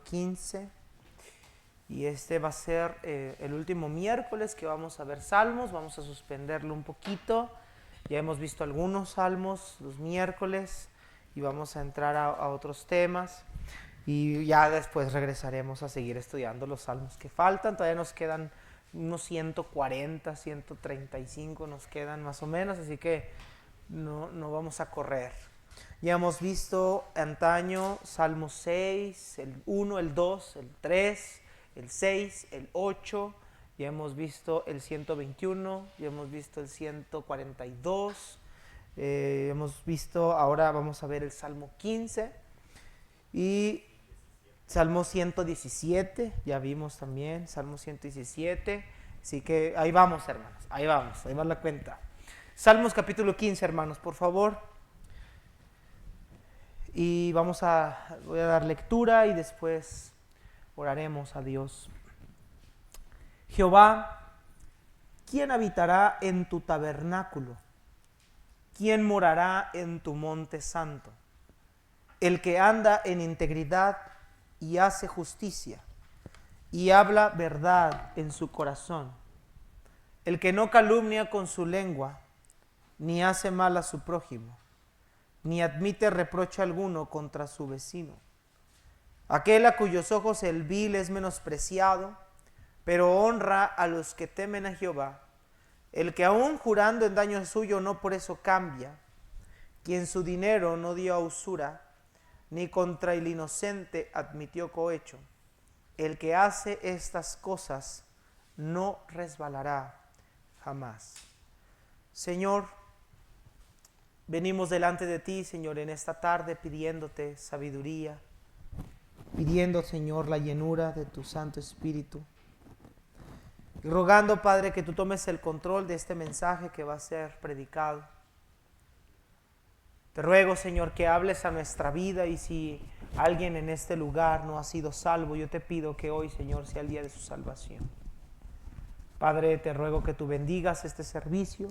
15 y este va a ser el último miércoles que vamos a ver salmos. Vamos a suspenderlo un poquito. Ya hemos visto algunos salmos los miércoles y vamos a entrar a otros temas y ya después regresaremos a seguir estudiando los salmos que faltan. Todavía nos quedan unos 140, 135 nos quedan más o menos, así que no vamos a correr. Ya hemos visto antaño Salmo 6, el 1, el 2, el 3, el 6, el 8. Ya hemos visto el 121, ya hemos visto el 142. Hemos visto, ahora vamos a ver el Salmo 15 y Salmo 117, ya vimos también Salmo 117. Así que ahí vamos, hermanos, ahí va la cuenta. Salmos capítulo 15, hermanos, por favor. Y voy a dar lectura y después oraremos a Dios. Jehová, ¿quién habitará en tu tabernáculo? ¿Quién morará en tu monte santo? El que anda en integridad y hace justicia y habla verdad en su corazón. El que no calumnia con su lengua, ni hace mal a su prójimo, ni admite reproche alguno contra su vecino. Aquel a cuyos ojos el vil es menospreciado, pero honra a los que temen a Jehová. El que aun jurando en daño suyo no por eso cambia, quien su dinero no dio a usura, ni contra el inocente admitió cohecho. El que hace estas cosas no resbalará jamás. Señor, venimos delante de ti, Señor, en esta tarde pidiéndote sabiduría, pidiendo, Señor, la llenura de tu Santo Espíritu. Y rogando, Padre, que tú tomes el control de este mensaje que va a ser predicado. Te ruego, Señor, que hables a nuestra vida y si alguien en este lugar no ha sido salvo, yo te pido que hoy, Señor, sea el día de su salvación. Padre, te ruego que tú bendigas este servicio,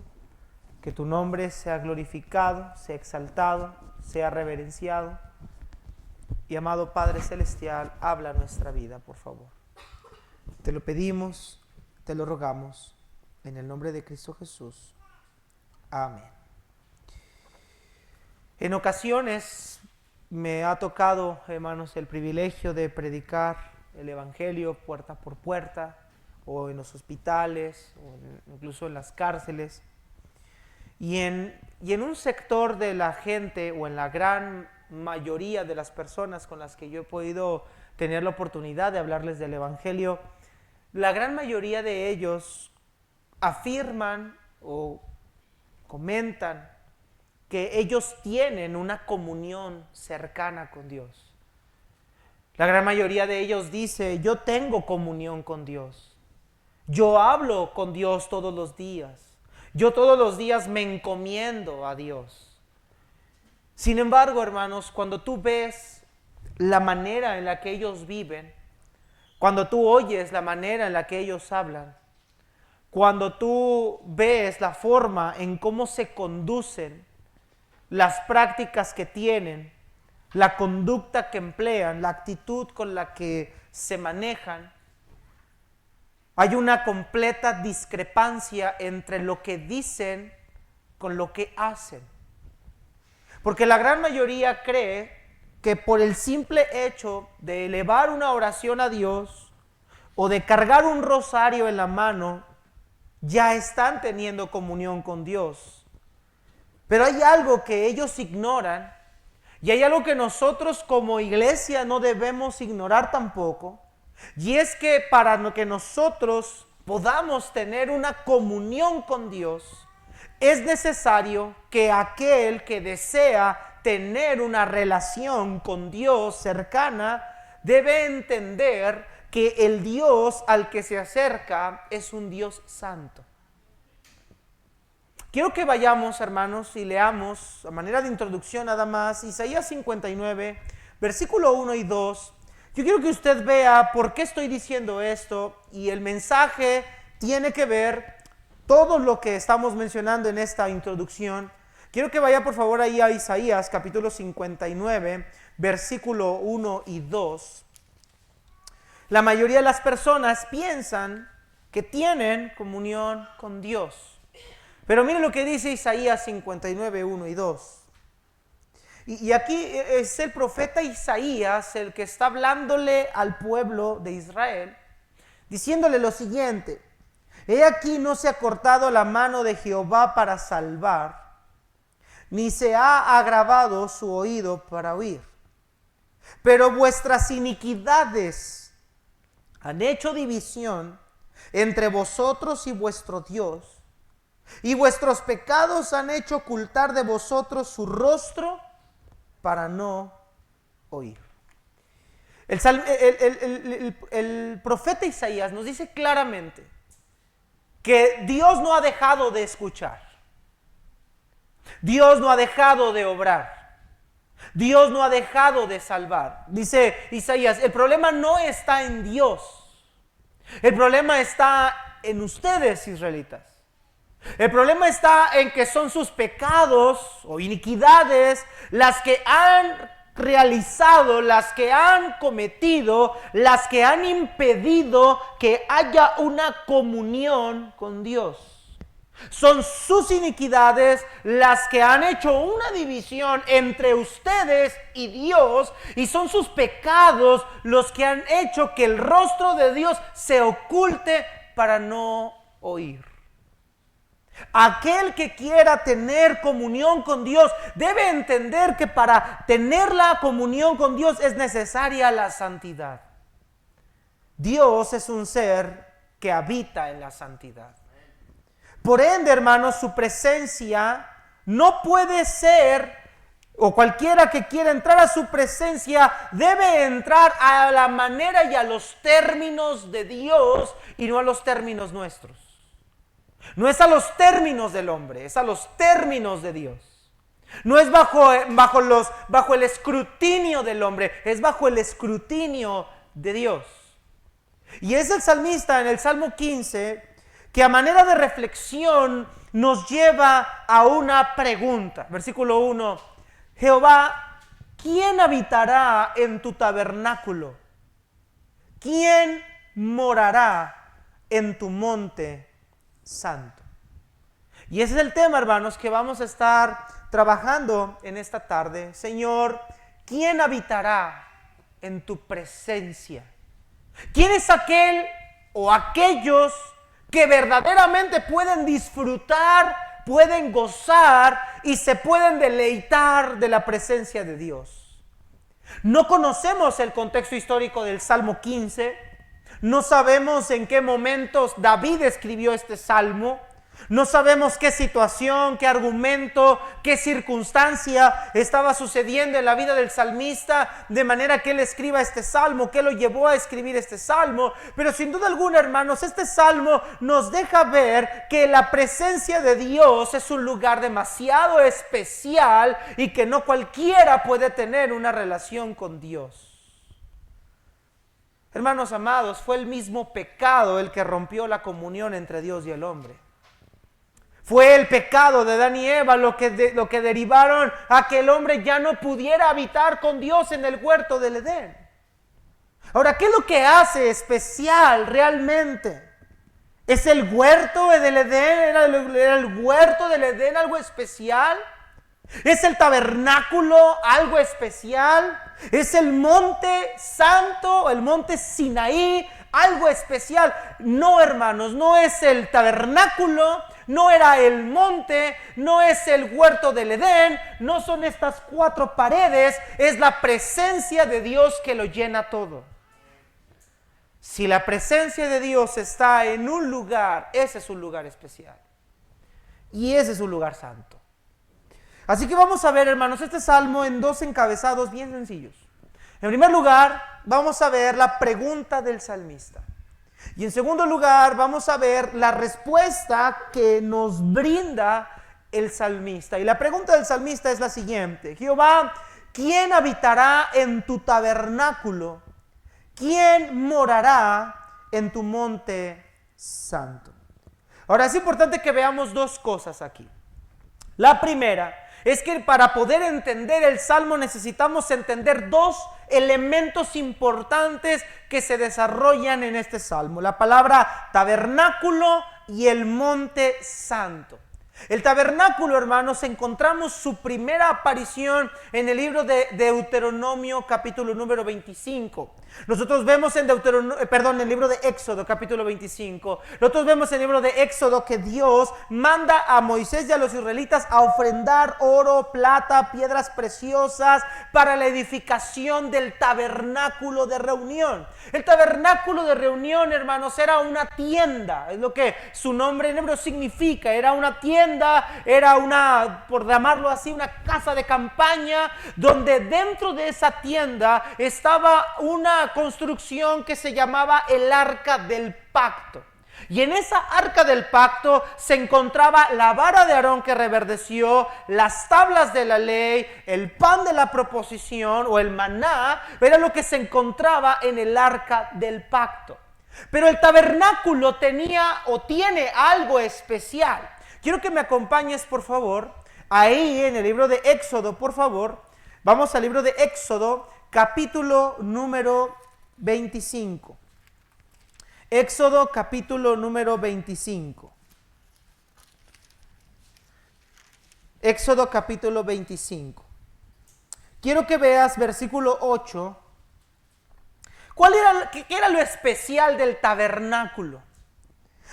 que tu nombre sea glorificado, sea exaltado, sea reverenciado. Y amado Padre Celestial, habla nuestra vida, por favor. Te lo pedimos, te lo rogamos, en el nombre de Cristo Jesús. Amén. En ocasiones me ha tocado, hermanos, el privilegio de predicar el Evangelio puerta por puerta, o en los hospitales, o incluso en las cárceles. Y en un sector de la gente, o en la gran mayoría de las personas con las que yo he podido tener la oportunidad de hablarles del Evangelio, la gran mayoría de ellos afirman o comentan que ellos tienen una comunión cercana con Dios. La gran mayoría de ellos dice: yo tengo comunión con Dios. Yo hablo con Dios todos los días. Yo todos los días me encomiendo a Dios. Sin embargo, hermanos, cuando tú ves la manera en la que ellos viven, cuando tú oyes la manera en la que ellos hablan, cuando tú ves la forma en cómo se conducen, las prácticas que tienen, la conducta que emplean, la actitud con la que se manejan, hay una completa discrepancia entre lo que dicen con lo que hacen. Porque la gran mayoría cree que por el simple hecho de elevar una oración a Dios o de cargar un rosario en la mano, ya están teniendo comunión con Dios. Pero hay algo que ellos ignoran y hay algo que nosotros como iglesia no debemos ignorar tampoco. Y es que para que nosotros podamos tener una comunión con Dios, es necesario que aquel que desea tener una relación con Dios cercana, debe entender que el Dios al que se acerca es un Dios santo. Quiero que vayamos, hermanos, y leamos, a manera de introducción nada más, Isaías 59, versículo 1 y 2. Yo quiero que usted vea por qué estoy diciendo esto, y el mensaje tiene que ver todo lo que estamos mencionando en esta introducción. Quiero que vaya por favor ahí a Isaías capítulo 59, versículo 1 y 2. la mayoría de las personas piensan que tienen comunión con Dios. Pero miren lo que dice Isaías 59, 1 y 2. Y aquí es el profeta Isaías el que está hablándole al pueblo de Israel, diciéndole lo siguiente: he aquí no se ha cortado la mano de Jehová para salvar, ni se ha agravado su oído para oír. Pero vuestras iniquidades han hecho división entre vosotros y vuestro Dios, y vuestros pecados han hecho ocultar de vosotros su rostro para no oír. El profeta Isaías nos dice claramente que Dios no ha dejado de escuchar. Dios no ha dejado de obrar. Dios no ha dejado de salvar. Dice Isaías, el problema no está en Dios. El problema está en ustedes, israelitas. El problema está en que son sus pecados o iniquidades las que han realizado, las que han cometido, las que han impedido que haya una comunión con Dios. Son sus iniquidades las que han hecho una división entre ustedes y Dios, y son sus pecados los que han hecho que el rostro de Dios se oculte para no oír. Aquel que quiera tener comunión con Dios debe entender que para tener la comunión con Dios es necesaria la santidad. Dios es un ser que habita en la santidad. Por ende, hermanos, su presencia no puede ser, o cualquiera que quiera entrar a su presencia debe entrar a la manera y a los términos de Dios y no a los términos nuestros. No es a los términos del hombre, es a los términos de Dios. No es bajo el escrutinio del hombre, es bajo el escrutinio de Dios. Y es el salmista en el Salmo 15 que a manera de reflexión nos lleva a una pregunta. Versículo 1. Jehová, ¿quién habitará en tu tabernáculo? ¿Quién morará en tu monte santo? Y ese es el tema, hermanos, que vamos a estar trabajando en esta tarde. Señor, ¿quién habitará en tu presencia? ¿Quién es aquel o aquellos que verdaderamente pueden disfrutar, pueden gozar y se pueden deleitar de la presencia de Dios? No conocemos el contexto histórico del Salmo 15. No sabemos en qué momentos David escribió este salmo. No sabemos qué situación, qué argumento, qué circunstancia estaba sucediendo en la vida del salmista, de manera que él escriba este salmo, qué lo llevó a escribir este salmo. Pero sin duda alguna, hermanos, este salmo nos deja ver que la presencia de Dios es un lugar demasiado especial y que no cualquiera puede tener una relación con Dios. Hermanos amados, fue el mismo pecado el que rompió la comunión entre Dios y el hombre. Fue el pecado de Adán y Eva lo que derivaron a que el hombre ya no pudiera habitar con Dios en el huerto del Edén. Ahora, ¿qué es lo que hace especial realmente? ¿Es el huerto del Edén? ¿Era el huerto del Edén algo especial? ¿Es el tabernáculo algo especial? ¿Es el monte santo, el monte Sinaí, algo especial? No, hermanos, no es el tabernáculo, no era el monte, no es el huerto del Edén, no son estas 4 paredes, es la presencia de Dios que lo llena todo. Si la presencia de Dios está en un lugar, ese es un lugar especial. Y ese es un lugar santo. Así que vamos a ver, hermanos, este salmo en 2 encabezados bien sencillos. En primer lugar, vamos a ver la pregunta del salmista. Y en segundo lugar, vamos a ver la respuesta que nos brinda el salmista. Y la pregunta del salmista es la siguiente: Jehová, ¿quién habitará en tu tabernáculo? ¿Quién morará en tu monte santo? Ahora es importante que veamos 2 cosas aquí. La primera es que para poder entender el Salmo necesitamos entender dos elementos importantes que se desarrollan en este Salmo. La palabra tabernáculo y el monte santo. El tabernáculo, hermanos, encontramos su primera aparición en el libro de Deuteronomio, capítulo número 25. Nosotros vemos en el libro de Éxodo, capítulo 25. Nosotros vemos en el libro de Éxodo que Dios manda a Moisés y a los israelitas a ofrendar oro, plata, piedras preciosas para la edificación del tabernáculo de reunión. El tabernáculo de reunión, hermanos, era una tienda. Es lo que su nombre en hebreo significa. Era una tienda, era una, por llamarlo así, una casa de campaña, donde dentro de esa tienda estaba una construcción que se llamaba el Arca del Pacto. Y en esa Arca del Pacto se encontraba la vara de Aarón que reverdeció, las tablas de la ley, el pan de la proposición o el maná, era lo que se encontraba en el Arca del Pacto. Pero el tabernáculo tenía o tiene algo especial. Quiero que me acompañes, por favor, ahí en el libro de Éxodo, por favor. Vamos al libro de Éxodo, capítulo número 25. Éxodo, capítulo número 25. Éxodo, capítulo 25. Quiero que veas versículo 8. ¿Qué era lo especial del tabernáculo?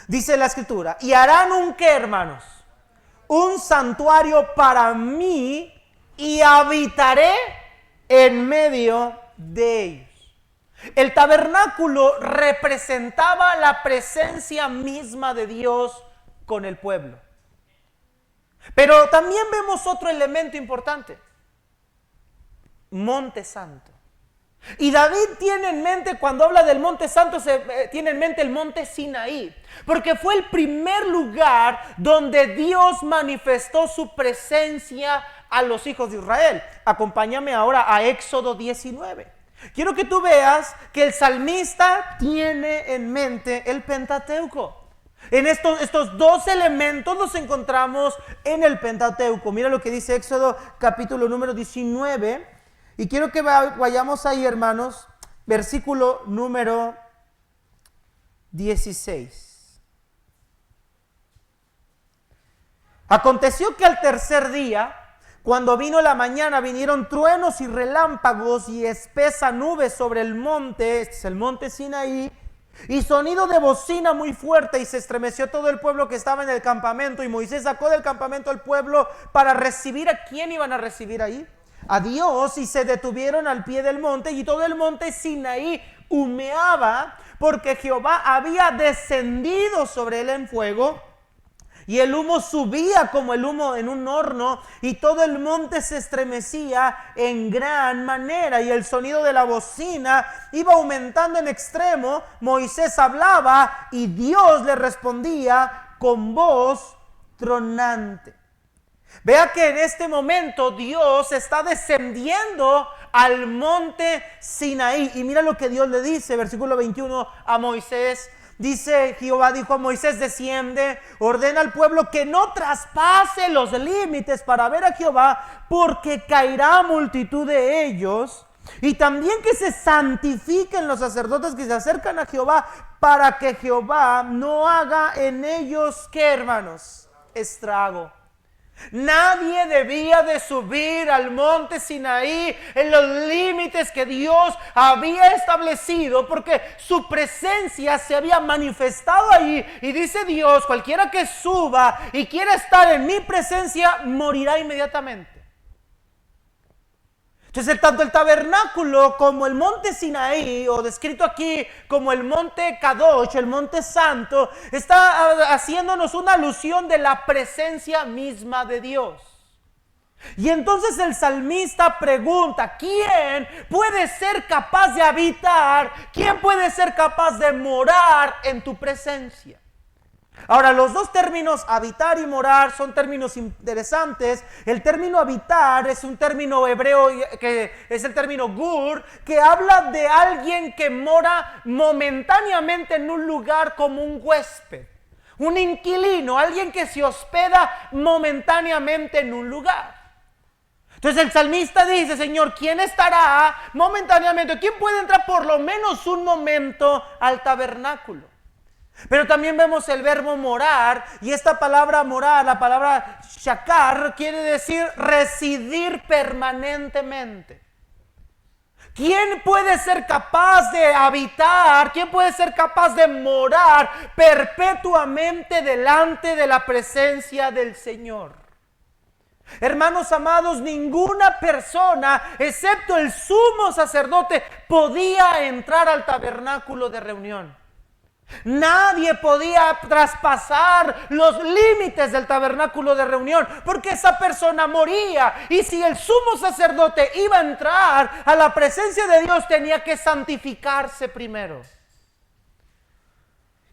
Dice la escritura, y harán un ¿qué, hermanos? Un santuario para mí y habitaré en medio de ellos. El tabernáculo representaba la presencia misma de Dios con el pueblo. Pero también vemos otro elemento importante: Monte Santo. Y David tiene en mente, cuando habla del Monte Santo, tiene en mente el Monte Sinaí, porque fue el primer lugar donde Dios manifestó su presencia a los hijos de Israel. Acompáñame ahora a Éxodo 19. Quiero que tú veas que el salmista tiene en mente el Pentateuco. En estos dos elementos los encontramos en el Pentateuco. Mira lo que dice Éxodo capítulo número 19. Y quiero que vayamos ahí, hermanos, versículo número 16. Aconteció que al tercer día, cuando vino la mañana, vinieron truenos y relámpagos y espesa nube sobre el monte, este es el monte Sinaí, y sonido de bocina muy fuerte, y se estremeció todo el pueblo que estaba en el campamento. Y Moisés sacó del campamento al pueblo para recibir. ¿A quién iban a recibir ahí? A Dios. Y se detuvieron al pie del monte, y todo el monte Sinaí humeaba, porque Jehová había descendido sobre él en fuego, y el humo subía como el humo en un horno, y todo el monte se estremecía en gran manera, y el sonido de la bocina iba aumentando en extremo. Moisés hablaba y Dios le respondía con voz tronante. Vea que en este momento Dios está descendiendo al monte Sinaí. Y mira lo que Dios le dice, versículo 21 a Moisés. Dice: Jehová dijo a Moisés: desciende, ordena al pueblo que no traspase los límites para ver a Jehová, porque caerá multitud de ellos. Y también que se santifiquen los sacerdotes que se acercan a Jehová, para que Jehová no haga en ellos, ¿qué, hermanos? Estrago. Nadie debía de subir al monte Sinaí en los límites que Dios había establecido, porque su presencia se había manifestado ahí. Y dice Dios: cualquiera que suba y quiera estar en mi presencia morirá inmediatamente. Entonces, tanto el tabernáculo como el monte Sinaí, o descrito aquí como el monte Kadosh, el monte santo, está haciéndonos una alusión de la presencia misma de Dios. Y entonces el salmista pregunta: ¿quién puede ser capaz de habitar? ¿Quién puede ser capaz de morar en tu presencia? Ahora, los dos términos habitar y morar son términos interesantes. El término habitar es un término hebreo que es el término gur, que habla de alguien que mora momentáneamente en un lugar como un huésped, un inquilino, alguien que se hospeda momentáneamente en un lugar. Entonces el salmista dice, Señor, ¿quién estará momentáneamente? ¿Quién puede entrar por lo menos un momento al tabernáculo? Pero también vemos el verbo morar, y esta palabra morar, la palabra shakar, quiere decir residir permanentemente. ¿Quién puede ser capaz de habitar? ¿Quién puede ser capaz de morar perpetuamente delante de la presencia del Señor? Hermanos amados, ninguna persona, excepto el sumo sacerdote, podía entrar al tabernáculo de reunión. Nadie podía traspasar los límites del tabernáculo de reunión, porque esa persona moría. Y si el sumo sacerdote iba a entrar a la presencia de Dios, tenía que santificarse primero.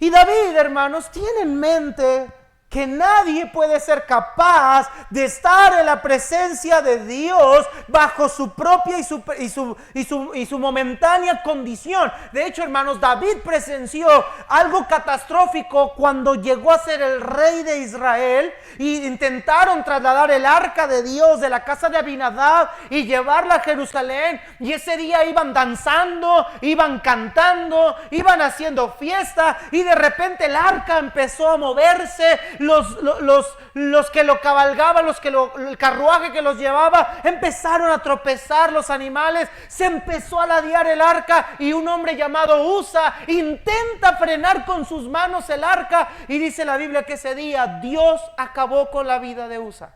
Y David, hermanos, tiene en mente que nadie puede ser capaz de estar en la presencia de Dios bajo su propia y su momentánea condición. De hecho, hermanos, David presenció algo catastrófico cuando llegó a ser el rey de Israel y intentaron trasladar el arca de Dios de la casa de Abinadab y llevarla a Jerusalén. Y ese día iban danzando, iban cantando, iban haciendo fiesta, y de repente el arca empezó a moverse. Los que lo cabalgaban, el carruaje que los llevaba, empezaron a tropezar los animales. Se empezó a ladear el arca, y un hombre llamado Usa intenta frenar con sus manos el arca, y dice la Biblia que ese día Dios acabó con la vida de Usa.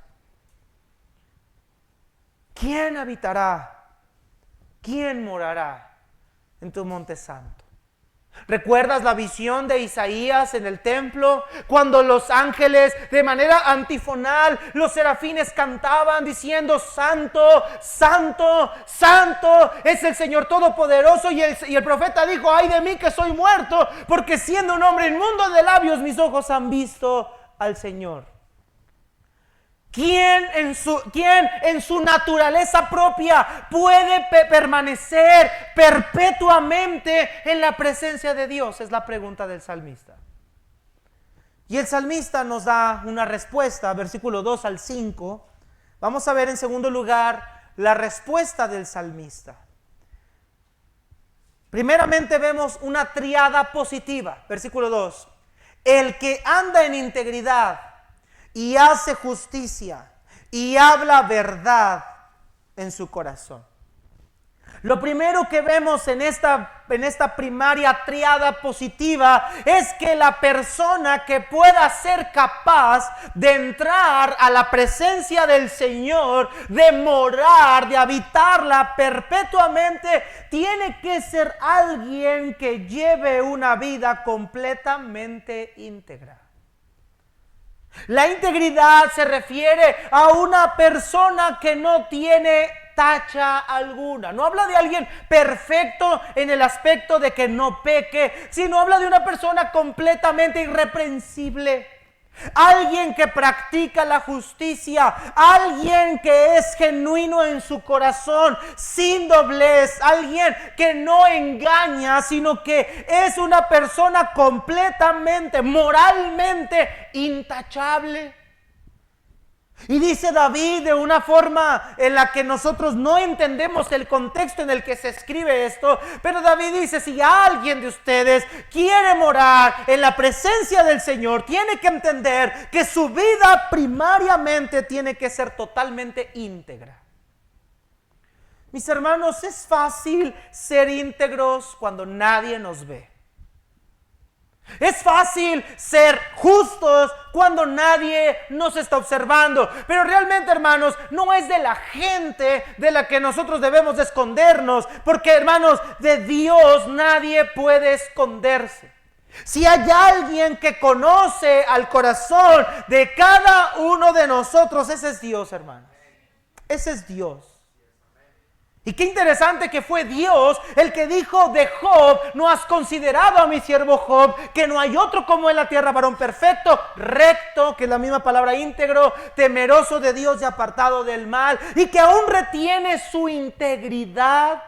¿Quién habitará? ¿Quién morará en tu monte santo? ¿Recuerdas la visión de Isaías en el templo? Cuando los ángeles, de manera antifonal, los serafines cantaban diciendo: Santo, Santo, Santo es el Señor Todopoderoso. Y el profeta dijo: ay de mí que soy muerto, porque siendo un hombre inmundo de labios, mis ojos han visto al Señor. ¿Quién en su naturaleza propia puede permanecer perpetuamente en la presencia de Dios? Es la pregunta del salmista. Y el salmista nos da una respuesta, versículo 2 al 5. Vamos a ver en segundo lugar la respuesta del salmista. Primeramente vemos una triada positiva, versículo 2. El que anda en integridad y hace justicia y habla verdad en su corazón. Lo primero que vemos en esta primaria triada positiva es que la persona que pueda ser capaz de entrar a la presencia del Señor, de morar, de habitarla perpetuamente, tiene que ser alguien que lleve una vida completamente íntegra. La integridad se refiere a una persona que no tiene tacha alguna. No habla de alguien perfecto en el aspecto de que no peque, sino habla de una persona completamente irreprensible. Alguien que practica la justicia, alguien que es genuino en su corazón, sin doblez, alguien que no engaña, sino que es una persona completamente, moralmente intachable. Y dice David de una forma en la que nosotros no entendemos el contexto en el que se escribe esto, pero David dice: si alguien de ustedes quiere morar en la presencia del Señor, tiene que entender que su vida primariamente tiene que ser totalmente íntegra. Mis hermanos, es fácil ser íntegros cuando nadie nos ve. Es fácil ser justos cuando nadie nos está observando. Pero realmente, hermanos, no es de la gente de la que nosotros debemos de escondernos, porque, hermanos, de Dios nadie puede esconderse. Si hay alguien que conoce al corazón de cada uno de nosotros, ese es Dios, hermanos. Ese es Dios. Y qué interesante que fue Dios el que dijo de Job: no has considerado a mi siervo Job, que no hay otro como en la tierra, varón perfecto, recto, que es la misma palabra, íntegro, temeroso de Dios y apartado del mal, y que aún retiene su integridad.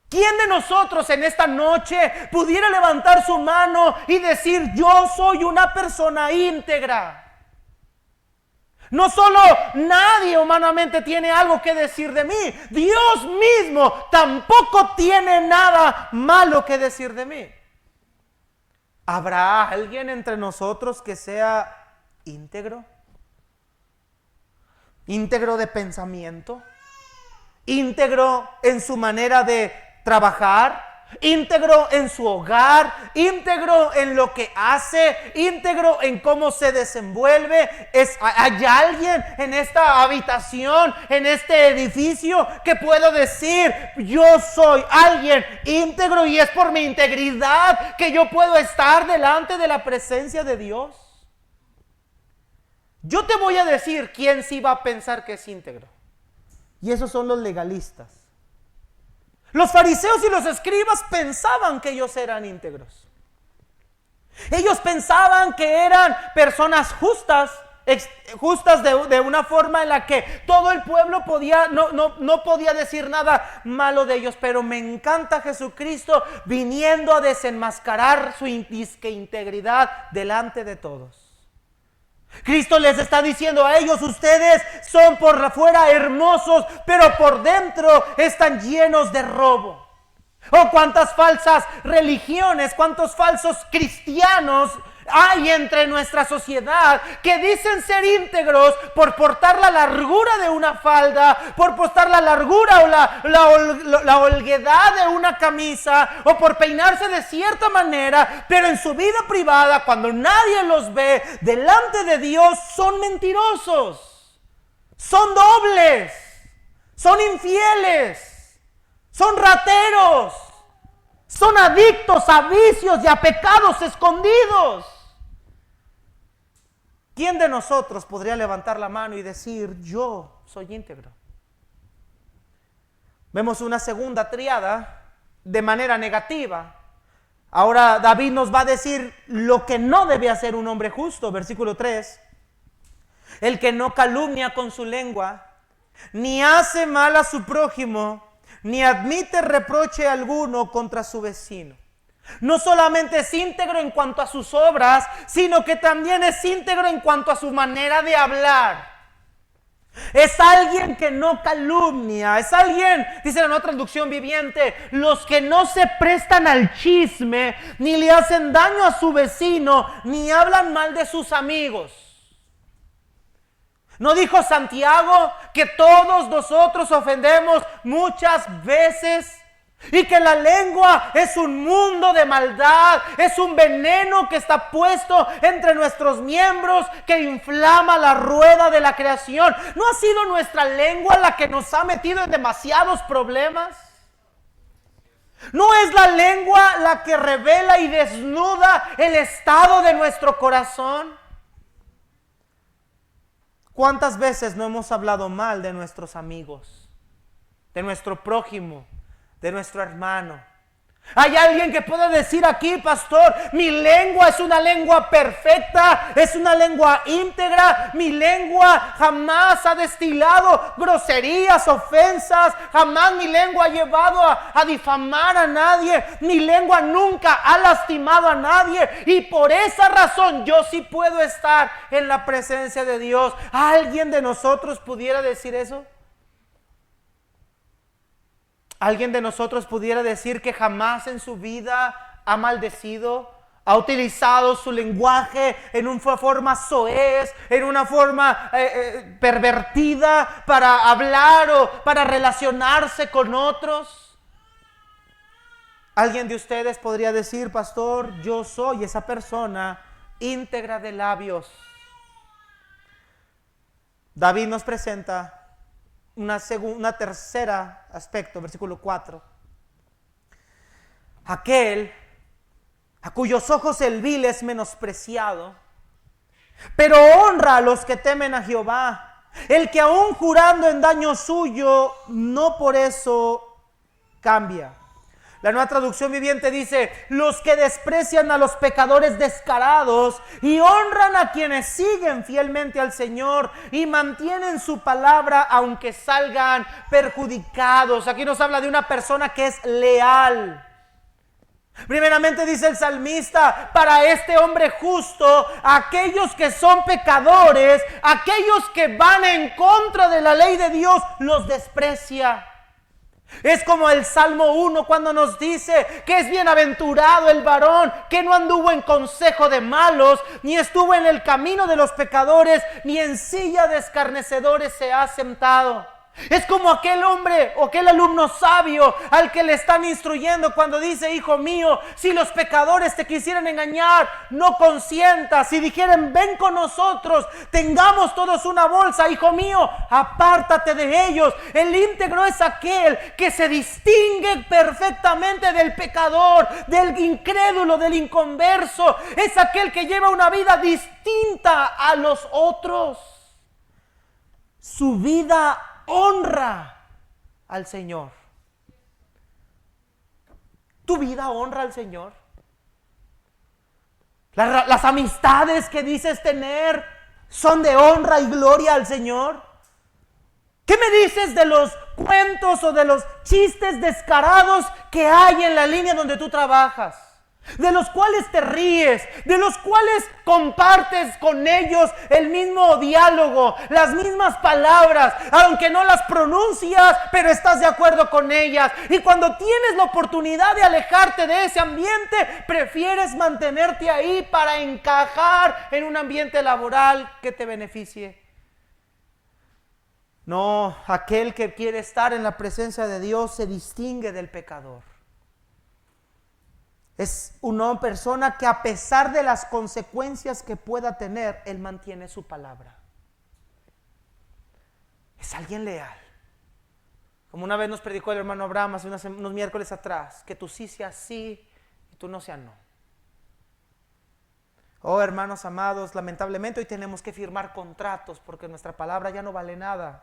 ¿Quién de nosotros en esta noche pudiera levantar su mano y decir: yo soy una persona íntegra? No solo nadie humanamente tiene algo que decir de mí, Dios mismo tampoco tiene nada malo que decir de mí. ¿Habrá alguien entre nosotros que sea íntegro? ¿Íntegro de pensamiento? ¿Íntegro en su manera de trabajar? ¿Íntegro en su hogar? ¿Íntegro en lo que hace? ¿Íntegro en cómo se desenvuelve? ¿Hay alguien en esta habitación, en este edificio, que puedo decir: yo soy alguien íntegro y es por mi integridad que yo puedo estar delante de la presencia de Dios? Yo te voy a decir quién sí va a pensar que es íntegro. Y esos son los legalistas. Los fariseos y los escribas pensaban que ellos eran íntegros. Ellos pensaban que eran personas justas de una forma en la que todo el pueblo no podía decir nada malo de ellos. Pero me encanta Jesucristo viniendo a desenmascarar su integridad delante de todos. Cristo les está diciendo a ellos: ustedes son por afuera hermosos, pero por dentro están llenos de robo. Oh, cuántas falsas religiones, cuántos falsos cristianos hay entre nuestra sociedad que dicen ser íntegros por portar la largura de una falda, por portar la largura o la holguedad de una camisa, o por peinarse de cierta manera, pero en su vida privada, cuando nadie los ve, delante de Dios son mentirosos, son dobles, son infieles, son rateros, son adictos a vicios y a pecados escondidos. ¿Quién de nosotros podría levantar la mano y decir: yo soy íntegro? Vemos una segunda triada de manera negativa. Ahora David nos va a decir lo que no debe hacer un hombre justo. Versículo 3. El que no calumnia con su lengua, ni hace mal a su prójimo, ni admite reproche alguno contra su vecino. No solamente es íntegro en cuanto a sus obras, sino que también es íntegro en cuanto a su manera de hablar. Es alguien que no calumnia, es alguien, dice la nueva traducción viviente, los que no se prestan al chisme, ni le hacen daño a su vecino, ni hablan mal de sus amigos. ¿No dijo Santiago que todos nosotros ofendemos muchas veces? Y que la lengua es un mundo de maldad, es un veneno que está puesto entre nuestros miembros, que inflama la rueda de la creación. ¿No ha sido nuestra lengua la que nos ha metido en demasiados problemas? ¿No es la lengua la que revela y desnuda el estado de nuestro corazón? ¿Cuántas veces no hemos hablado mal de nuestros amigos, de nuestro prójimo, de nuestro hermano? Hay alguien que puede decir aquí: pastor, mi lengua es una lengua perfecta, es una lengua íntegra, mi lengua jamás ha destilado groserías, ofensas, jamás mi lengua ha llevado a difamar a nadie, mi lengua nunca ha lastimado a nadie, y por esa razón yo sí puedo estar en la presencia de Dios. ¿Alguien de nosotros pudiera decir eso? ¿Alguien de nosotros pudiera decir que jamás en su vida ha maldecido, ha utilizado su lenguaje en una forma soez, en una forma pervertida para hablar o para relacionarse con otros? ¿Alguien de ustedes podría decir: pastor, yo soy esa persona íntegra de labios? David nos presenta una tercera aspecto, versículo 4. Aquel a cuyos ojos el vil es menospreciado, pero honra a los que temen a Jehová. El que aún jurando en daño suyo, no por eso cambia. La nueva traducción viviente dice: los que desprecian a los pecadores descarados y honran a quienes siguen fielmente al Señor y mantienen su palabra aunque salgan perjudicados. Aquí nos habla de una persona que es leal. Primeramente dice el salmista, para este hombre justo, aquellos que son pecadores, aquellos que van en contra de la ley de Dios, los desprecia. Es como el Salmo 1 cuando nos dice que es bienaventurado el varón que no anduvo en consejo de malos, ni estuvo en el camino de los pecadores, ni en silla de escarnecedores se ha sentado. Es como aquel hombre o aquel alumno sabio al que le están instruyendo cuando dice: hijo mío, si los pecadores te quisieran engañar, no consientas. Si dijeren: ven con nosotros, tengamos todos una bolsa, hijo mío, apártate de ellos. El íntegro es aquel que se distingue perfectamente del pecador, del incrédulo, del inconverso. Es aquel que lleva una vida distinta a los otros. Su vida honra al Señor. ¿Tu vida honra al Señor? Las amistades que dices tener son de honra y gloria al Señor. ¿Qué me dices de los cuentos o de los chistes descarados que hay en la línea donde tú trabajas? De los cuales te ríes, de los cuales compartes con ellos el mismo diálogo, las mismas palabras, aunque no las pronuncias, pero estás de acuerdo con ellas. Y cuando tienes la oportunidad de alejarte de ese ambiente, prefieres mantenerte ahí para encajar en un ambiente laboral que te beneficie. No, aquel que quiere estar en la presencia de Dios se distingue del pecador. Es una persona que, a pesar de las consecuencias que pueda tener, él mantiene su palabra. Es alguien leal. Como una vez nos predicó el hermano Abraham hace unos miércoles atrás, que tú sí seas sí y tú no seas no. Oh, hermanos amados, lamentablemente hoy tenemos que firmar contratos porque nuestra palabra ya no vale nada.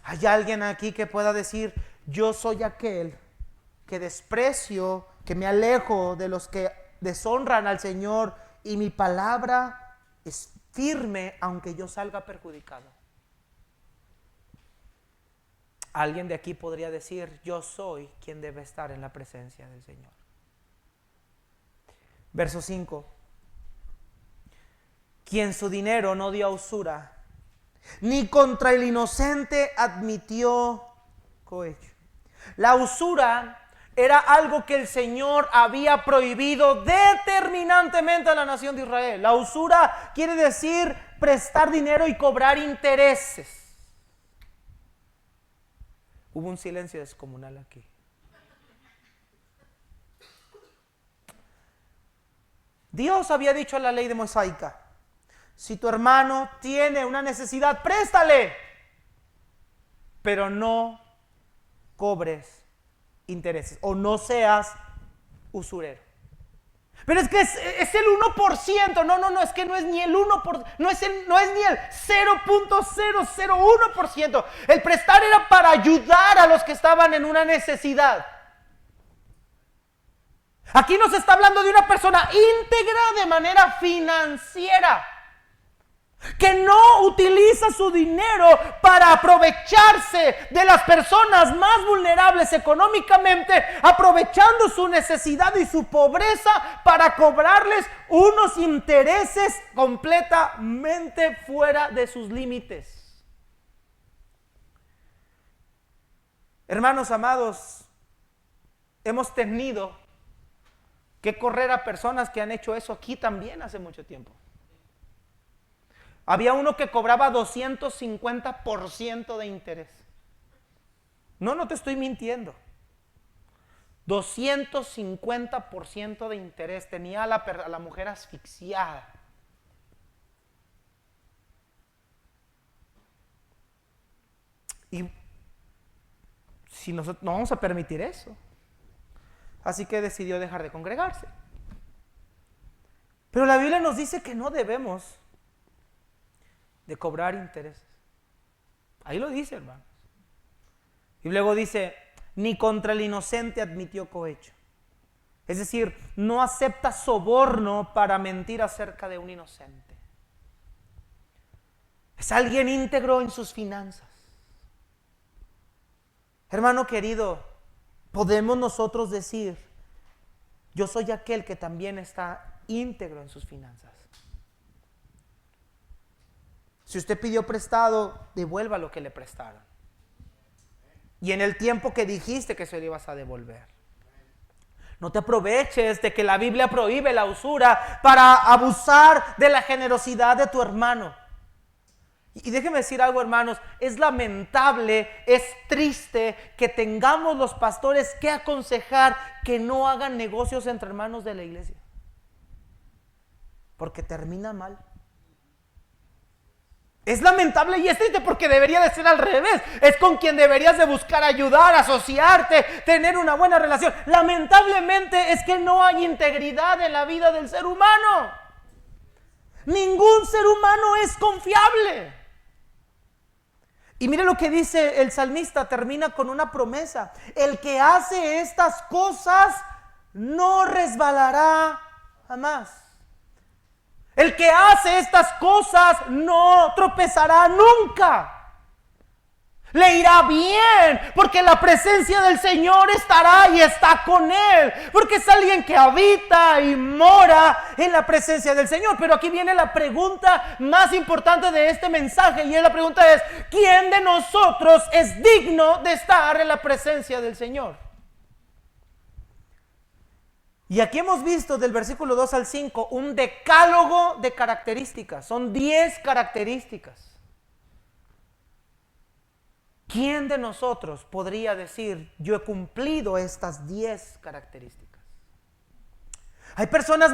¿Hay alguien aquí que pueda decir: yo soy aquel que desprecio, que me alejo de los que deshonran al Señor, y mi palabra es firme aunque yo salga perjudicado? Alguien de aquí podría decir: yo soy quien debe estar en la presencia del Señor. Verso 5. Quien su dinero no dio a usura, ni contra el inocente admitió cohecho. La usura era algo que el Señor había prohibido determinantemente a la nación de Israel. La usura quiere decir prestar dinero y cobrar intereses. Hubo un silencio descomunal aquí. Dios había dicho en la ley de mosaica: si tu hermano tiene una necesidad, préstale, pero no cobres intereses o no seas usurero. Pero es que es el 1%. No, es que no es ni el 1%, no es ni el 0.001%. El prestar era para ayudar a los que estaban en una necesidad. Aquí nos está hablando de una persona íntegra de manera financiera, que no utiliza su dinero para aprovecharse de las personas más vulnerables económicamente, aprovechando su necesidad y su pobreza para cobrarles unos intereses completamente fuera de sus límites. Hermanos amados, hemos tenido que correr a personas que han hecho eso aquí también hace mucho tiempo. Había uno que cobraba 250% de interés. No te estoy mintiendo. 250% de interés. Tenía a la mujer asfixiada. Y si nosotros no vamos a permitir eso. Así que decidió dejar de congregarse. Pero la Biblia nos dice que no debemos de cobrar intereses. Ahí lo dice, hermanos. Y luego dice: ni contra el inocente admitió cohecho. Es decir, no acepta soborno para mentir acerca de un inocente. Es alguien íntegro en sus finanzas. Hermano querido, podemos nosotros decir, yo soy aquel que también está íntegro en sus finanzas. Si usted pidió prestado, devuelva lo que le prestaron. Y en el tiempo que dijiste que se lo ibas a devolver. No te aproveches de que la Biblia prohíbe la usura para abusar de la generosidad de tu hermano. Y déjeme decir algo, hermanos, es lamentable, es triste que tengamos los pastores que aconsejar que no hagan negocios entre hermanos de la iglesia. Porque termina mal. Es lamentable y es triste porque debería de ser al revés. Es con quien deberías de buscar ayudar, asociarte, tener una buena relación. Lamentablemente es que no hay integridad en la vida del ser humano. Ningún ser humano es confiable. Y mire lo que dice el salmista, termina con una promesa. El que hace estas cosas no resbalará jamás. El que hace estas cosas no tropezará nunca. Le irá bien, porque la presencia del Señor estará y está con él. Porque es alguien que habita y mora en la presencia del Señor. Pero aquí viene la pregunta más importante de este mensaje. Y la pregunta es, ¿quién de nosotros es digno de estar en la presencia del Señor? Y aquí hemos visto del versículo 2 al 5 un decálogo de características. Son 10 características. ¿Quién de nosotros podría decir, yo he cumplido estas 10 características? Hay personas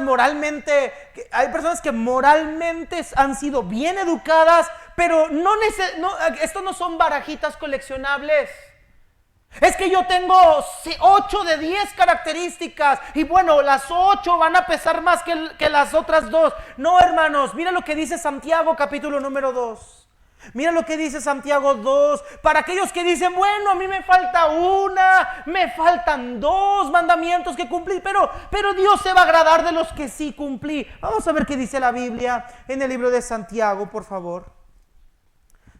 que moralmente han sido bien educadas, pero esto no son barajitas coleccionables. Es que yo tengo 8 de 10 características y bueno, las 8 van a pesar más que las otras 2. No, hermanos, mira lo que dice Santiago capítulo número 2. Mira lo que dice Santiago 2. Para aquellos que dicen, bueno, a mí me falta me faltan 2 mandamientos que cumplir, pero Dios se va a agradar de los que sí cumplí. Vamos a ver qué dice la Biblia en el libro de Santiago, por favor.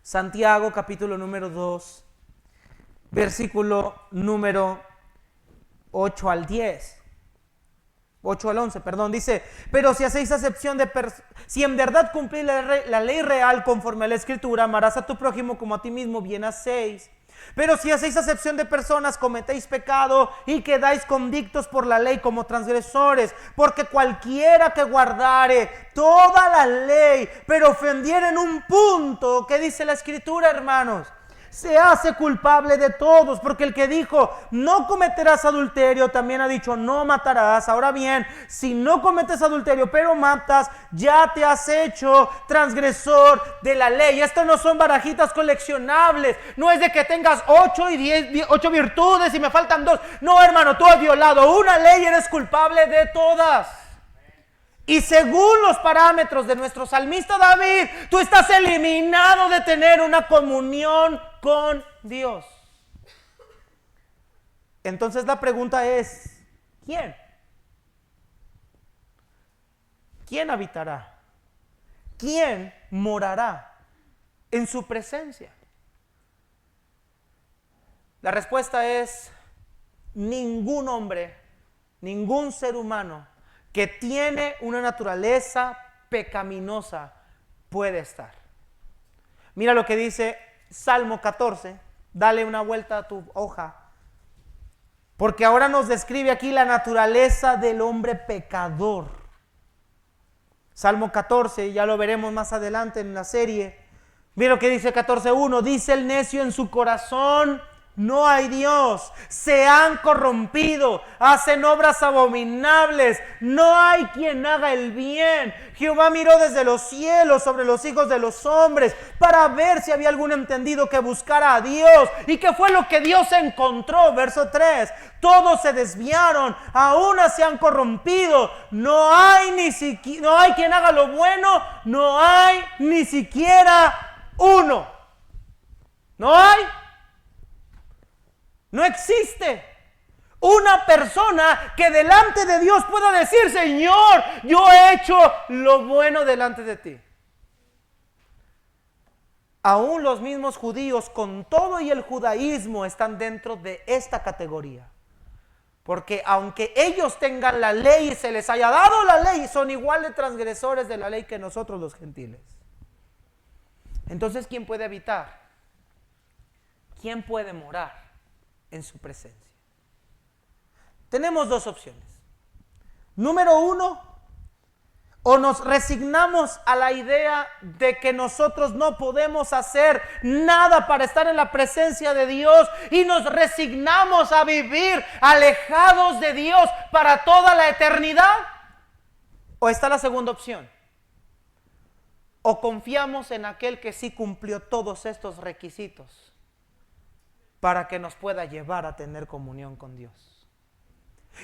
Santiago capítulo número 2. Versículo número 8 al 10. 8 al 11, perdón, dice, pero si hacéis acepción si en verdad cumplís la ley real conforme a la Escritura, amarás a tu prójimo como a ti mismo, bien hacéis. Pero si hacéis acepción de personas, cometéis pecado y quedáis convictos por la ley como transgresores, porque cualquiera que guardare toda la ley, pero ofendiere en un punto, ¿qué dice la Escritura, hermanos? Se hace culpable de todos, porque el que dijo no cometerás adulterio también ha dicho no matarás. Ahora bien, si no cometes adulterio pero matas, ya te has hecho transgresor de la ley. Esto no son barajitas coleccionables, no es de que tengas 8 virtudes y me faltan 2. No, hermano, tú has violado una ley y eres culpable de todas. Y según los parámetros de nuestro salmista David, tú estás eliminado de tener una comunión con Dios. Entonces la pregunta es, ¿quién? ¿Quién habitará? ¿Quién morará en su presencia? La respuesta es ningún hombre, ningún ser humano que tiene una naturaleza pecaminosa puede estar. Mira lo que dice Salmo 14, dale una vuelta a tu hoja, porque ahora nos describe aquí la naturaleza del hombre pecador. Salmo 14, ya lo veremos más adelante en la serie. Mira lo que dice 14:1, dice el necio en su corazón, no hay Dios, se han corrompido, hacen obras abominables, no hay quien haga el bien. Jehová miró desde los cielos sobre los hijos de los hombres para ver si había algún entendido que buscara a Dios. ¿Y qué fue lo que Dios encontró? Verso 3, todos se desviaron, a una se han corrompido, no hay quien haga lo bueno, no hay ni siquiera uno. No hay. No existe una persona que delante de Dios pueda decir, Señor, yo he hecho lo bueno delante de ti. Aún los mismos judíos, con todo y el judaísmo, están dentro de esta categoría. Porque aunque ellos tengan la ley y se les haya dado la ley, son igual de transgresores de la ley que nosotros los gentiles. Entonces, ¿quién puede habitar? ¿Quién puede morar en su presencia? Tenemos dos opciones. Número uno, o nos resignamos a la idea de que nosotros no podemos hacer nada para estar en la presencia de Dios y nos resignamos a vivir alejados de Dios para toda la eternidad. O está la segunda opción. O confiamos en aquel que sí cumplió todos estos requisitos para que nos pueda llevar a tener comunión con Dios.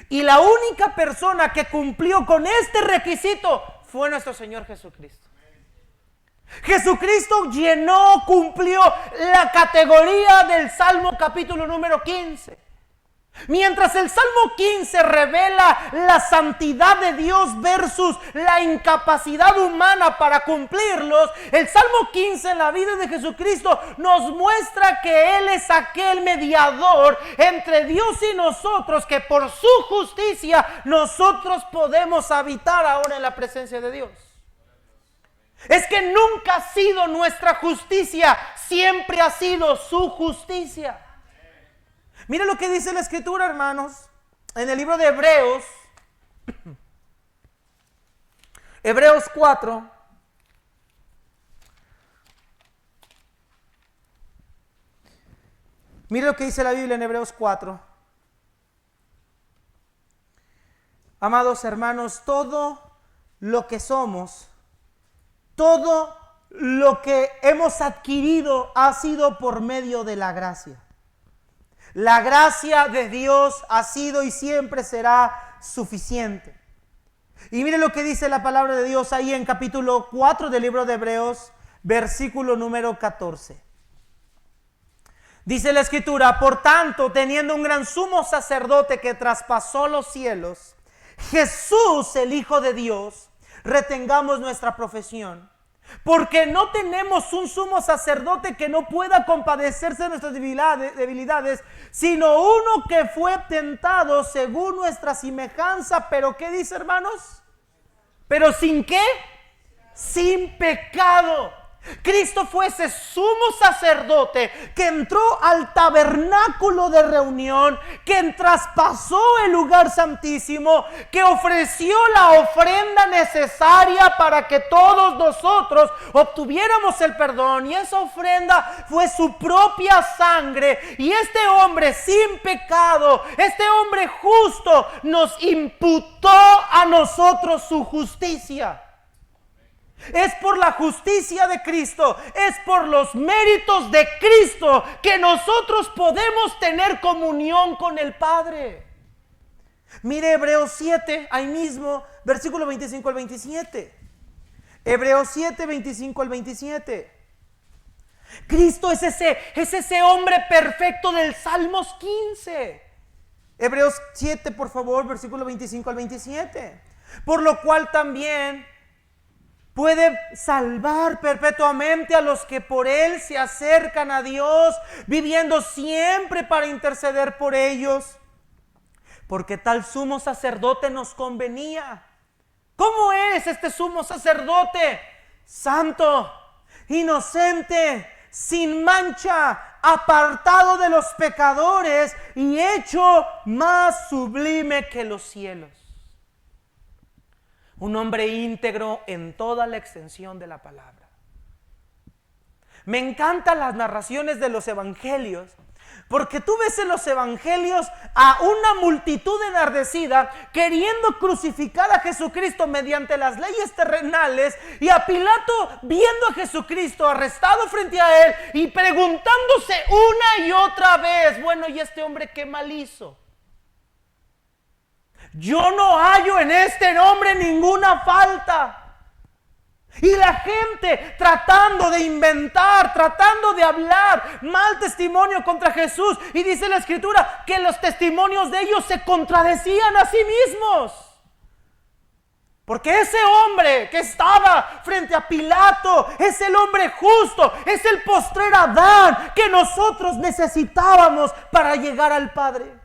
Y la única persona que cumplió con este requisito fue nuestro Señor Jesucristo. Jesucristo llenó, cumplió la categoría del Salmo capítulo número 15. Mientras el Salmo 15 revela la santidad de Dios versus la incapacidad humana para cumplirlos, el Salmo 15 en la vida de Jesucristo nos muestra que Él es aquel mediador entre Dios y nosotros, que por su justicia nosotros podemos habitar ahora en la presencia de Dios. Es que nunca ha sido nuestra justicia, siempre ha sido su justicia. Mira lo que dice la Escritura, hermanos, en el libro de Hebreos, Hebreos 4. Mira lo que dice la Biblia en Hebreos 4. Amados hermanos, todo lo que somos, todo lo que hemos adquirido ha sido por medio de la gracia. La gracia de Dios ha sido y siempre será suficiente. Y mire lo que dice la palabra de Dios ahí en capítulo 4 del libro de Hebreos, versículo número 14. Dice la Escritura: por tanto, teniendo un gran sumo sacerdote que traspasó los cielos, Jesús, el Hijo de Dios, retengamos nuestra profesión. Porque no tenemos un sumo sacerdote que no pueda compadecerse de nuestras debilidades, sino uno que fue tentado según nuestra semejanza. ¿Pero qué dice, hermanos? ¿Pero sin qué? Sin pecado. Cristo fue ese sumo sacerdote que entró al tabernáculo de reunión, que traspasó el lugar santísimo, que ofreció la ofrenda necesaria para que todos nosotros obtuviéramos el perdón, y esa ofrenda fue su propia sangre. Y este hombre sin pecado, este hombre justo, nos imputó a nosotros su justicia. Es por la justicia de Cristo, es por los méritos de Cristo que nosotros podemos tener comunión con el Padre. Mire Hebreos 7, ahí mismo, versículo 25 al 27. Hebreos 7, 25 al 27. Cristo es ese hombre perfecto del Salmos 15. Hebreos 7, por favor, versículo 25 al 27. Por lo cual también puede salvar perpetuamente a los que por Él se acercan a Dios, viviendo siempre para interceder por ellos. Porque tal sumo sacerdote nos convenía. ¿Cómo es este sumo sacerdote? Santo, inocente, sin mancha, apartado de los pecadores y hecho más sublime que los cielos. Un hombre íntegro en toda la extensión de la palabra. Me encantan las narraciones de los evangelios, porque tú ves en los evangelios a una multitud enardecida queriendo crucificar a Jesucristo mediante las leyes terrenales, y a Pilato viendo a Jesucristo arrestado frente a él y preguntándose una y otra vez: bueno, ¿y este hombre qué mal hizo? Yo no hallo en este hombre ninguna falta. Y la gente tratando de inventar, tratando de hablar mal testimonio contra Jesús. Y dice la Escritura que los testimonios de ellos se contradecían a sí mismos. Porque ese hombre que estaba frente a Pilato es el hombre justo, es el postrer Adán que nosotros necesitábamos para llegar al Padre.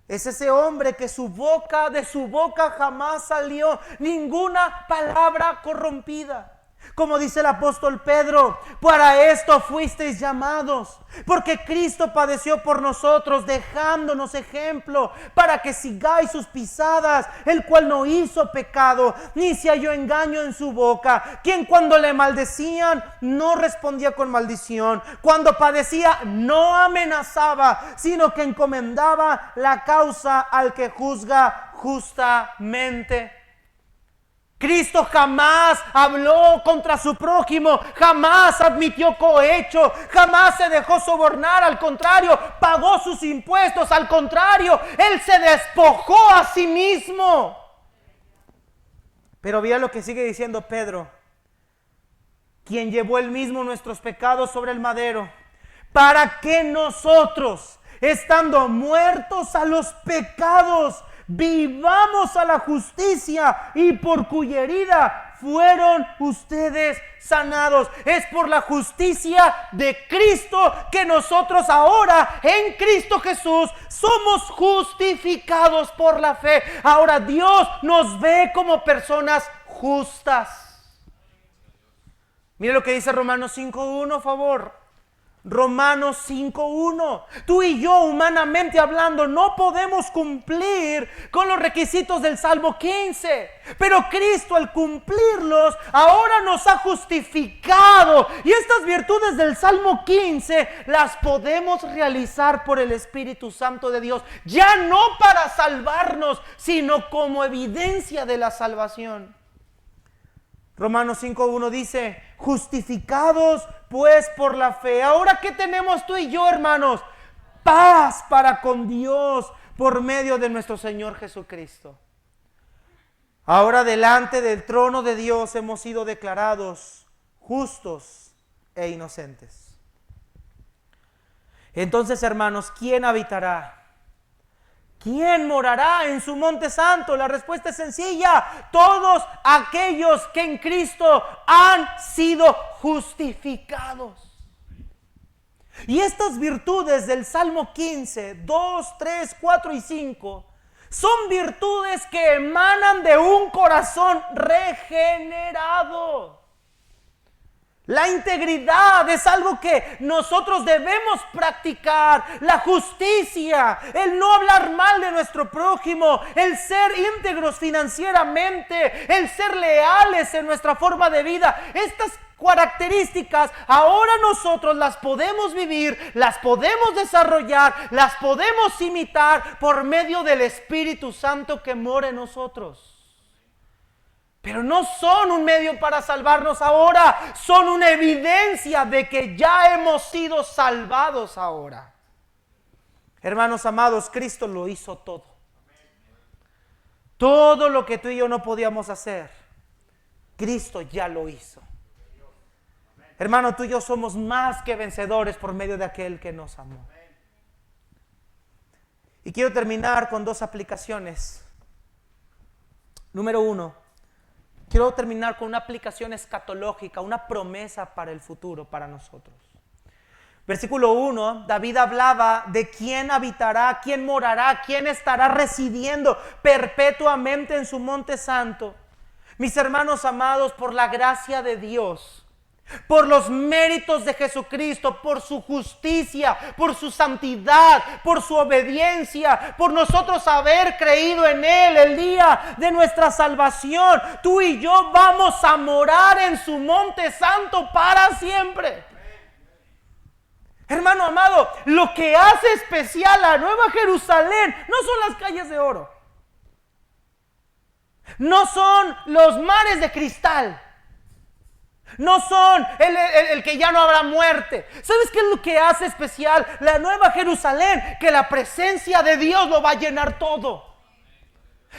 Es ese hombre que de su boca jamás salió ninguna palabra corrompida. Como dice el apóstol Pedro, para esto fuisteis llamados, porque Cristo padeció por nosotros, dejándonos ejemplo, para que sigáis sus pisadas, el cual no hizo pecado, ni se halló engaño en su boca, quien cuando le maldecían, no respondía con maldición, cuando padecía, no amenazaba, sino que encomendaba la causa al que juzga justamente. Cristo jamás habló contra su prójimo, jamás admitió cohecho, jamás se dejó sobornar, al contrario, pagó sus impuestos, al contrario, Él se despojó a sí mismo. Pero mira lo que sigue diciendo Pedro, quien llevó Él mismo nuestros pecados sobre el madero, para que nosotros, estando muertos a los pecados, vivamos a la justicia, y por cuya herida fueron ustedes sanados. Es por la justicia de Cristo que nosotros ahora en Cristo Jesús somos justificados por la fe. Ahora Dios nos ve como personas justas. Mire lo que dice Romanos 5:1, por favor. Romanos 5:1. Tú y yo, humanamente hablando, no podemos cumplir con los requisitos del Salmo 15. Pero Cristo, al cumplirlos, ahora nos ha justificado. Y estas virtudes del Salmo 15 las podemos realizar por el Espíritu Santo de Dios. Ya no para salvarnos, sino como evidencia de la salvación. Romanos 5:1 dice, justificados pues por la fe. Ahora, ¿qué tenemos tú y yo, hermanos? Paz para con Dios por medio de nuestro Señor Jesucristo. Ahora, delante del trono de Dios hemos sido declarados justos e inocentes. Entonces, hermanos, ¿quién habitará? ¿Quién morará en su monte santo? La respuesta es sencilla. Todos aquellos que en Cristo han sido justificados. Y estas virtudes del Salmo 15, 2, 3, 4 y 5 son virtudes que emanan de un corazón regenerado. La integridad es algo que nosotros debemos practicar. La justicia, el no hablar mal de nuestro prójimo, el ser íntegros financieramente, el ser leales en nuestra forma de vida. Estas características ahora nosotros las podemos vivir, las podemos desarrollar, las podemos imitar por medio del Espíritu Santo que mora en nosotros. Pero no son un medio para salvarnos ahora, son una evidencia de que ya hemos sido salvados ahora. Hermanos amados, Cristo lo hizo todo. Todo lo que tú y yo no podíamos hacer, Cristo ya lo hizo. Hermano, tú y yo somos más que vencedores por medio de aquel que nos amó. Y quiero terminar con dos aplicaciones. Número 1. Quiero terminar con una aplicación escatológica, una promesa para el futuro, para nosotros. Versículo 1, David hablaba de quién habitará, quién morará, quién estará residiendo perpetuamente en su monte santo. Mis hermanos amados, por la gracia de Dios, por los méritos de Jesucristo, por su justicia, por su santidad, por su obediencia, por nosotros haber creído en Él el día de nuestra salvación, tú y yo vamos a morar en su monte santo para siempre. Hermano amado, lo que hace especial a Nueva Jerusalén no son las calles de oro, no son los mares de cristal, no son el que ya no habrá muerte. ¿Sabes qué es lo que hace especial la Nueva Jerusalén? Que la presencia de Dios lo va a llenar todo.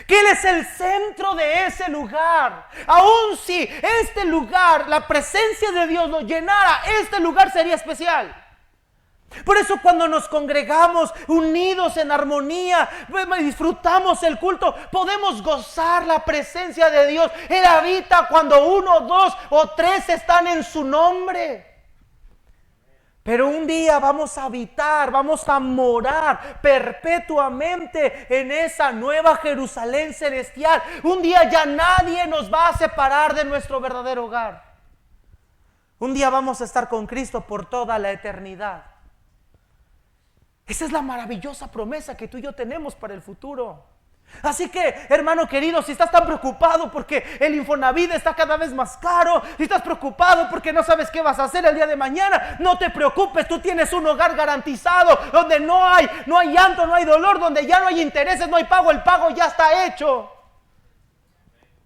Que Él es el centro de ese lugar. Aun si este lugar, la presencia de Dios lo llenara, este lugar sería especial. Por eso cuando nos congregamos unidos en armonía, disfrutamos el culto, podemos gozar la presencia de Dios. Él habita cuando 1, 2 o 3 están en su nombre. Pero un día vamos a habitar, vamos a morar perpetuamente en esa nueva Jerusalén celestial. Un día ya nadie nos va a separar de nuestro verdadero hogar. Un día vamos a estar con Cristo por toda la eternidad. Esa es la maravillosa promesa que tú y yo tenemos para el futuro. Así que, hermano querido, si estás tan preocupado porque el Infonavit está cada vez más caro, si estás preocupado porque no sabes qué vas a hacer el día de mañana, no te preocupes, tú tienes un hogar garantizado, donde no hay llanto, no hay dolor, donde ya no hay intereses, no hay pago, el pago ya está hecho.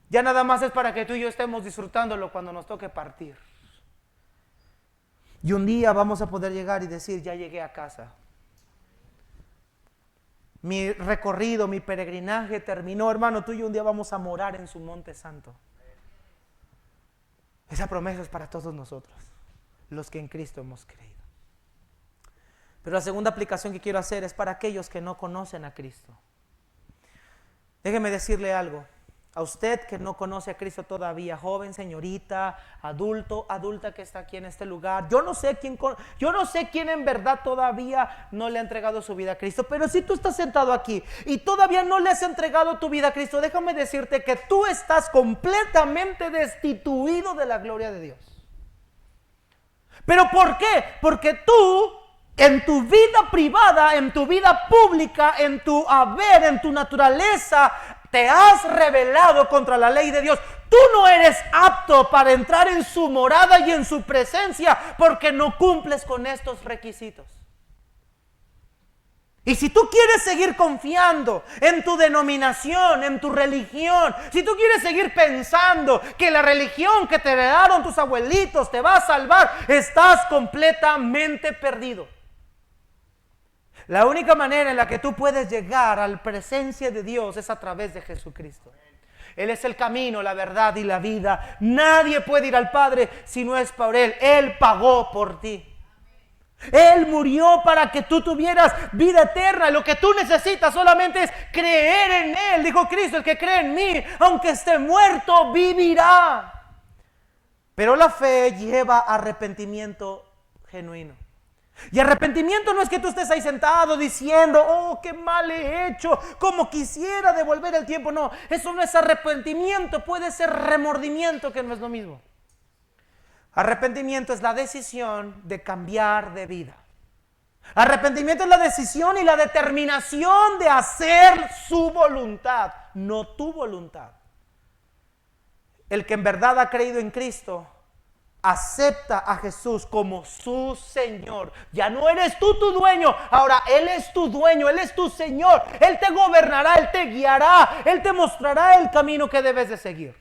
Ya nada más es para que tú y yo estemos disfrutándolo cuando nos toque partir. Y un día vamos a poder llegar y decir, ya llegué a casa. Mi recorrido, mi peregrinaje terminó, hermano. Tú y yo un día vamos a morar en su monte santo. Esa promesa es para todos nosotros, los que en Cristo hemos creído. Pero la segunda aplicación que quiero hacer es para aquellos que no conocen a Cristo. Déjeme decirle algo. A usted que no conoce a Cristo todavía, joven, señorita, adulto, adulta que está aquí en este lugar, yo no sé quién en verdad todavía no le ha entregado su vida a Cristo, pero si tú estás sentado aquí y todavía no le has entregado tu vida a Cristo, déjame decirte que tú estás completamente destituido de la gloria de Dios. ¿Pero por qué? Porque tú, en tu vida privada, en tu vida pública, en tu haber, en tu naturaleza, te has rebelado contra la ley de Dios. Tú no eres apto para entrar en su morada y en su presencia porque no cumples con estos requisitos. Y si tú quieres seguir confiando en tu denominación, en tu religión, si tú quieres seguir pensando que la religión que te heredaron tus abuelitos te va a salvar, estás completamente perdido. La única manera en la que tú puedes llegar a la presencia de Dios es a través de Jesucristo. Él es el camino, la verdad y la vida. Nadie puede ir al Padre si no es por Él. Él pagó por ti. Él murió para que tú tuvieras vida eterna. Lo que tú necesitas solamente es creer en Él. Dijo Cristo, el que cree en mí, aunque esté muerto, vivirá. Pero la fe lleva arrepentimiento genuino. Y arrepentimiento no es que tú estés ahí sentado diciendo, oh, qué mal he hecho, como quisiera devolver el tiempo. No, eso no es arrepentimiento, puede ser remordimiento, que no es lo mismo. Arrepentimiento es la decisión de cambiar de vida. Arrepentimiento es la decisión y la determinación de hacer su voluntad, no tu voluntad. El que en verdad ha creído en Cristo acepta a Jesús como su Señor. Ya no eres tú tu dueño, ahora Él es tu dueño, Él es tu Señor. Él te gobernará, Él te guiará, Él te mostrará el camino que debes de seguir.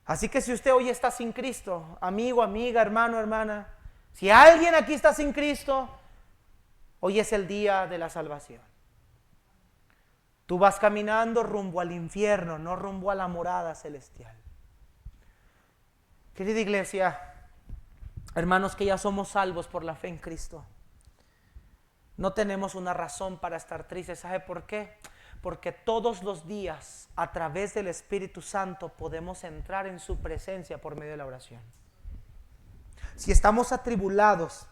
Así que si usted hoy está sin Cristo, amigo, amiga, hermano, hermana, si alguien aquí está sin Cristo, hoy es el día de la salvación. Tú vas caminando rumbo al infierno, no rumbo a la morada celestial. Querida iglesia, hermanos que ya somos salvos por la fe en Cristo, no tenemos una razón para estar tristes. ¿Sabe por qué? Porque todos los días, a través del Espíritu Santo, podemos entrar en su presencia por medio de la oración. Si estamos atribulados,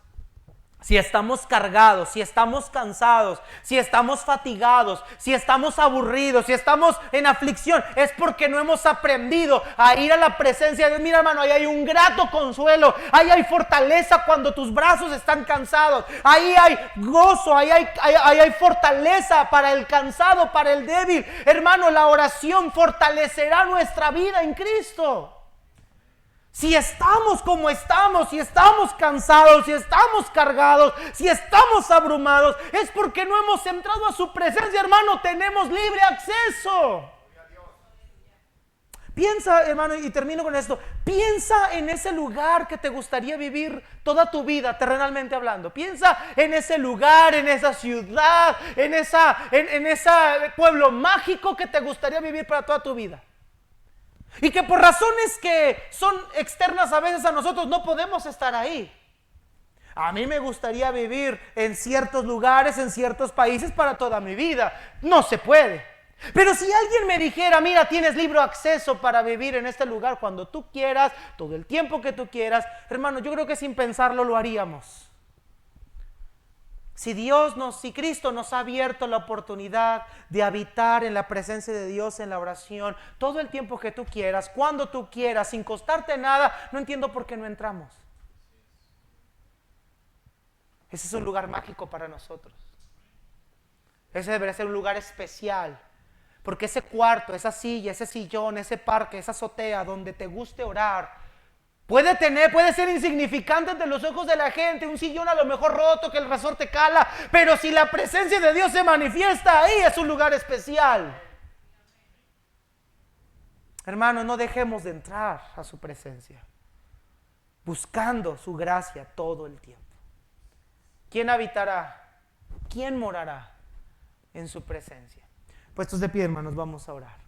si estamos cargados, si estamos cansados, si estamos fatigados, si estamos aburridos, si estamos en aflicción, es porque no hemos aprendido a ir a la presencia de Dios. Mira, hermano, ahí hay un grato consuelo, ahí hay fortaleza cuando tus brazos están cansados, ahí hay gozo, ahí hay fortaleza para el cansado, para el débil. Hermano, la oración fortalecerá nuestra vida en Cristo. Si estamos como estamos, si estamos cansados, si estamos cargados, si estamos abrumados, es porque no hemos entrado a su presencia, hermano. Tenemos libre acceso. Piensa, hermano, y termino con esto. Piensa en ese lugar que te gustaría vivir toda tu vida, terrenalmente hablando. Piensa en ese lugar, en esa ciudad, en ese pueblo mágico que te gustaría vivir para toda tu vida. Y que por razones que son externas a veces a nosotros no podemos estar ahí. A mí me gustaría vivir en ciertos lugares, en ciertos países para toda mi vida. No se puede. Pero si alguien me dijera, mira, tienes libre acceso para vivir en este lugar cuando tú quieras, todo el tiempo que tú quieras, hermano, yo creo que sin pensarlo lo haríamos. Si Cristo nos ha abierto la oportunidad de habitar en la presencia de Dios en la oración, todo el tiempo que tú quieras, cuando tú quieras, sin costarte nada, no entiendo por qué no entramos. Ese es un lugar mágico para nosotros. Ese debería ser un lugar especial. Porque ese cuarto, esa silla, ese sillón, ese parque, esa azotea donde te guste orar, puede ser insignificante ante los ojos de la gente, un sillón a lo mejor roto que el resorte cala, pero si la presencia de Dios se manifiesta ahí, es un lugar especial. Hermanos, no dejemos de entrar a su presencia, buscando su gracia todo el tiempo. ¿Quién habitará? ¿Quién morará en su presencia? Puestos de pie, hermanos, vamos a orar.